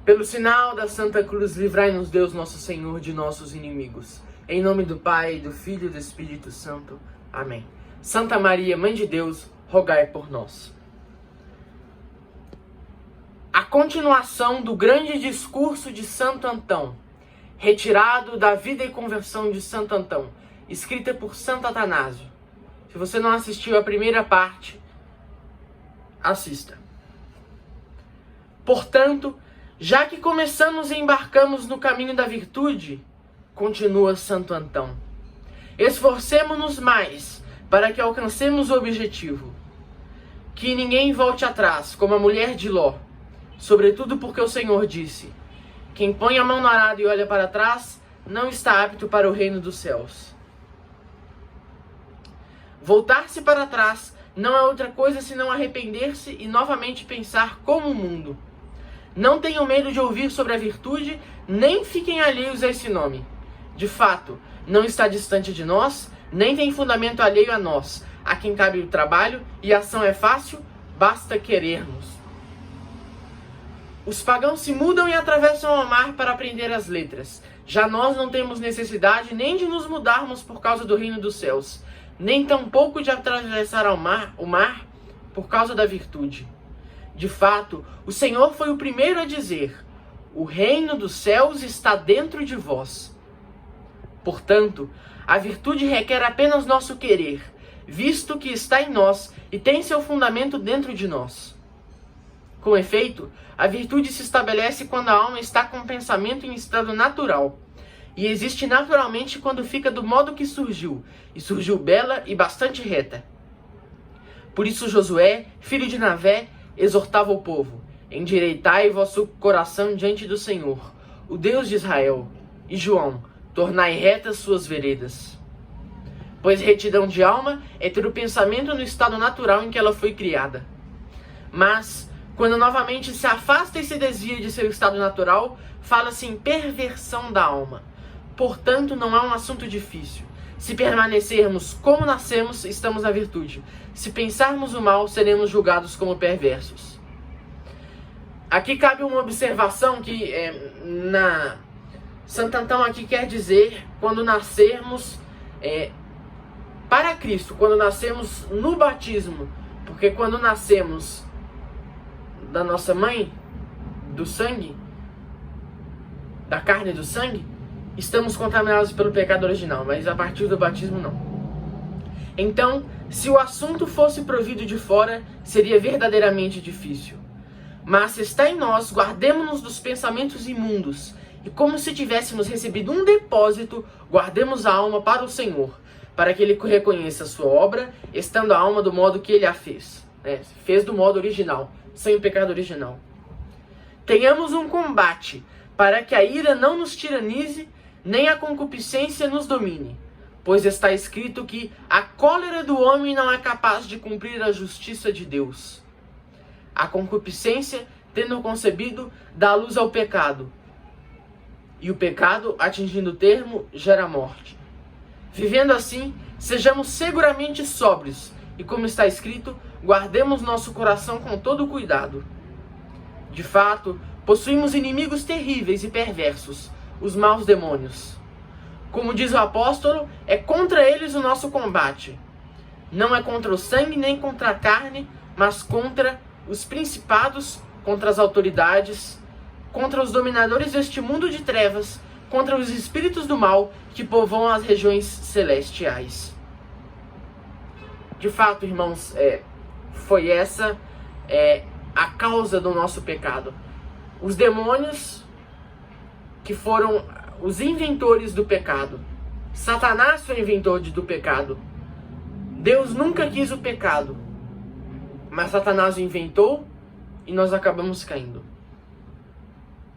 Pelo sinal da Santa Cruz, livrai-nos Deus nosso Senhor de nossos inimigos. Em nome do Pai, do Filho e do Espírito Santo. Amém. Santa Maria, Mãe de Deus, rogai por nós. A continuação do grande discurso de Santo Antão, retirado da Vida e Conversão de Santo Antão, escrita por Santo Atanásio. Se você não assistiu a primeira parte, assista. Portanto, já que começamos e embarcamos no caminho da virtude, continua Santo Antão, esforcemo-nos mais para que alcancemos o objetivo. Que ninguém volte atrás, como a mulher de Ló, sobretudo porque o Senhor disse: quem põe a mão no arado e olha para trás, não está apto para o reino dos céus. Voltar-se para trás não é outra coisa senão arrepender-se e novamente pensar como o mundo. Não tenham medo de ouvir sobre a virtude, nem fiquem alheios a esse nome. De fato, não está distante de nós, nem tem fundamento alheio a nós, a quem cabe o trabalho, e a ação é fácil, basta querermos. Os pagãos se mudam e atravessam o mar para aprender as letras. Já nós não temos necessidade nem de nos mudarmos por causa do reino dos céus, nem tampouco de atravessar o mar por causa da virtude. De fato, o Senhor foi o primeiro a dizer: o reino dos céus está dentro de vós. Portanto, a virtude requer apenas nosso querer, visto que está em nós e tem seu fundamento dentro de nós. Com efeito, a virtude se estabelece quando a alma está com o pensamento em estado natural, e existe naturalmente quando fica do modo que surgiu, e surgiu bela e bastante reta. Por isso Josué, filho de Navé, exortava o povo: endireitai vosso coração diante do Senhor, o Deus de Israel, e João: tornai retas suas veredas. Pois retidão de alma é ter o pensamento no estado natural em que ela foi criada. Mas, quando novamente se afasta e se desvia de seu estado natural, fala-se em perversão da alma. Portanto, não é um assunto difícil. Se permanecermos como nascemos, estamos na virtude. Se pensarmos o mal, seremos julgados como perversos. Aqui cabe uma observação que na Santo Antão aqui quer dizer quando nascermos para Cristo, quando nascemos no batismo, porque quando nascemos da nossa mãe, do sangue, da carne e do sangue, estamos contaminados pelo pecado original, mas a partir do batismo não. Então, se o assunto fosse provido de fora, seria verdadeiramente difícil. Mas se está em nós, guardemo-nos dos pensamentos imundos, e como se tivéssemos recebido um depósito, guardemos a alma para o Senhor, para que Ele reconheça a sua obra, estando a alma do modo que Ele a fez. Fez do modo original, sem o pecado original. Tenhamos um combate, para que a ira não nos tiranize, nem a concupiscência nos domine. Pois está escrito que a cólera do homem não é capaz de cumprir a justiça de Deus. A concupiscência, tendo concebido, dá luz ao pecado. E o pecado, atingindo o termo, gera morte. Vivendo assim, sejamos seguramente sóbrios, e como está escrito, guardemos nosso coração com todo cuidado. De fato, possuímos inimigos terríveis e perversos, os maus demônios. Como diz o apóstolo, é contra eles o nosso combate. Não é contra o sangue nem contra a carne, mas contra os principados, contra as autoridades, contra os dominadores deste mundo de trevas, contra os espíritos do mal que povoam as regiões celestiais. De fato, irmãos, foi essa a causa do nosso pecado. Os demônios que foram os inventores do pecado. Satanás foi o inventor do pecado. Deus nunca quis o pecado, mas Satanás o inventou e nós acabamos caindo.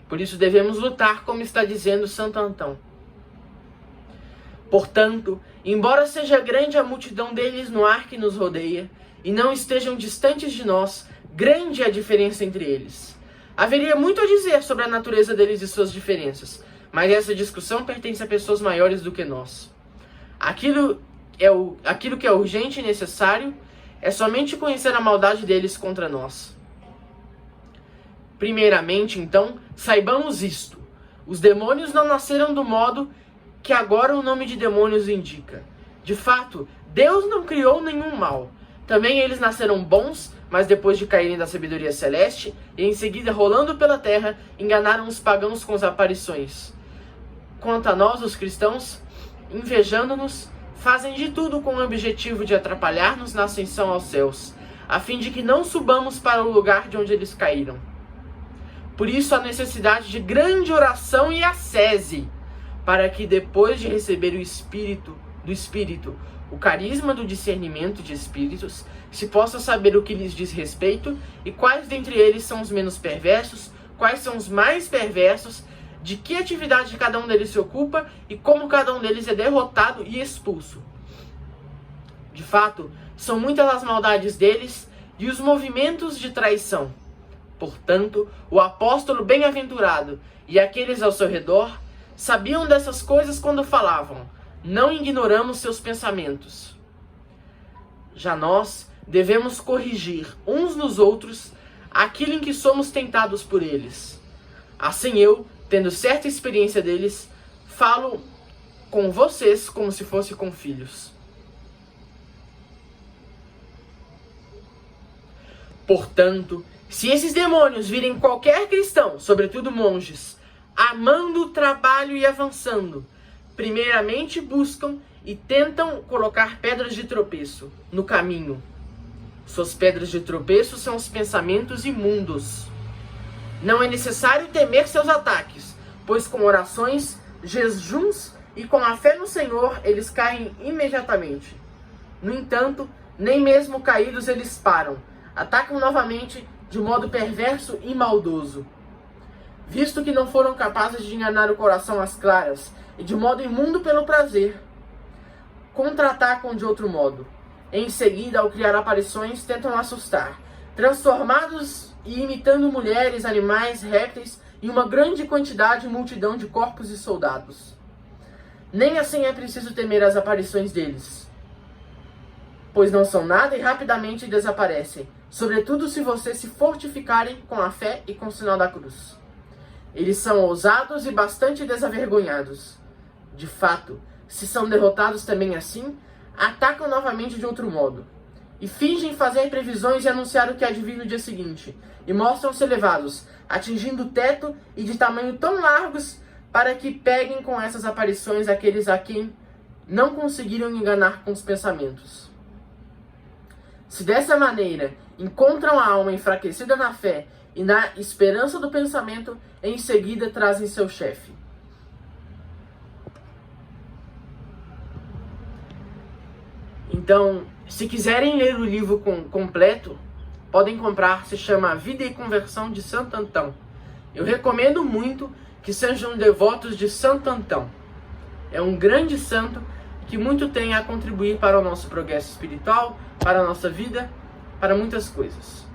Por isso devemos lutar, como está dizendo Santo Antão. Portanto, embora seja grande a multidão deles no ar que nos rodeia, e não estejam distantes de nós, grande é a diferença entre eles. Haveria muito a dizer sobre a natureza deles e suas diferenças, mas essa discussão pertence a pessoas maiores do que nós. Aquilo que é urgente e necessário é somente conhecer a maldade deles contra nós. Primeiramente, então, saibamos isto: os demônios não nasceram do modo que agora o nome de demônios indica. De fato, Deus não criou nenhum mal. Também eles nasceram bons, mas depois de caírem da sabedoria celeste, e em seguida, rolando pela terra, enganaram os pagãos com as aparições. Quanto a nós, os cristãos, invejando-nos, fazem de tudo com o objetivo de atrapalhar-nos na ascensão aos céus, a fim de que não subamos para o lugar de onde eles caíram. Por isso a necessidade de grande oração e ascese, para que depois de receber do Espírito, o carisma do discernimento de espíritos, se possa saber o que lhes diz respeito e quais dentre eles são os menos perversos, quais são os mais perversos, de que atividade cada um deles se ocupa e como cada um deles é derrotado e expulso. De fato, são muitas as maldades deles e os movimentos de traição. Portanto, o apóstolo bem-aventurado e aqueles ao seu redor sabiam dessas coisas quando falavam: não ignoramos seus pensamentos. Já nós devemos corrigir uns nos outros aquilo em que somos tentados por eles. Assim eu, tendo certa experiência deles, falo com vocês como se fosse com filhos. Portanto, se esses demônios virem qualquer cristão, sobretudo monges, amando o trabalho e avançando, primeiramente buscam e tentam colocar pedras de tropeço no caminho. Suas pedras de tropeço são os pensamentos imundos. Não é necessário temer seus ataques, pois com orações, jejuns e com a fé no Senhor, eles caem imediatamente. No entanto, nem mesmo caídos eles param, atacam novamente de modo perverso e maldoso. Visto que não foram capazes de enganar o coração às claras, e de modo imundo pelo prazer, contra-atacam de outro modo. Em seguida, ao criar aparições, tentam assustar, transformados e imitando mulheres, animais, répteis e uma grande quantidade e multidão de corpos e soldados. Nem assim é preciso temer as aparições deles, pois não são nada e rapidamente desaparecem, sobretudo se vocês se fortificarem com a fé e com o sinal da cruz. Eles são ousados e bastante desavergonhados. De fato, se são derrotados também assim, atacam novamente de outro modo, e fingem fazer previsões e anunciar o que há de vir no dia seguinte, e mostram-se elevados, atingindo o teto e de tamanho tão largos, para que peguem com essas aparições aqueles a quem não conseguiram enganar com os pensamentos. Se dessa maneira encontram a alma enfraquecida na fé e na esperança do pensamento, em seguida trazem seu chefe. Então, se quiserem ler o livro completo, podem comprar, se chama Vida e Conversão de Santo Antão. Eu recomendo muito que sejam devotos de Santo Antão. É um grande santo que muito tem a contribuir para o nosso progresso espiritual, para a nossa vida, para muitas coisas.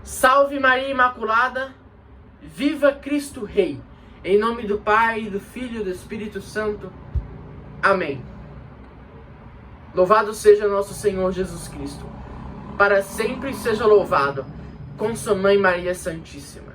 Salve Maria Imaculada, viva Cristo Rei, em nome do Pai, do Filho e do Espírito Santo. Amém. Louvado seja nosso Senhor Jesus Cristo, para sempre seja louvado, com sua Mãe Maria Santíssima.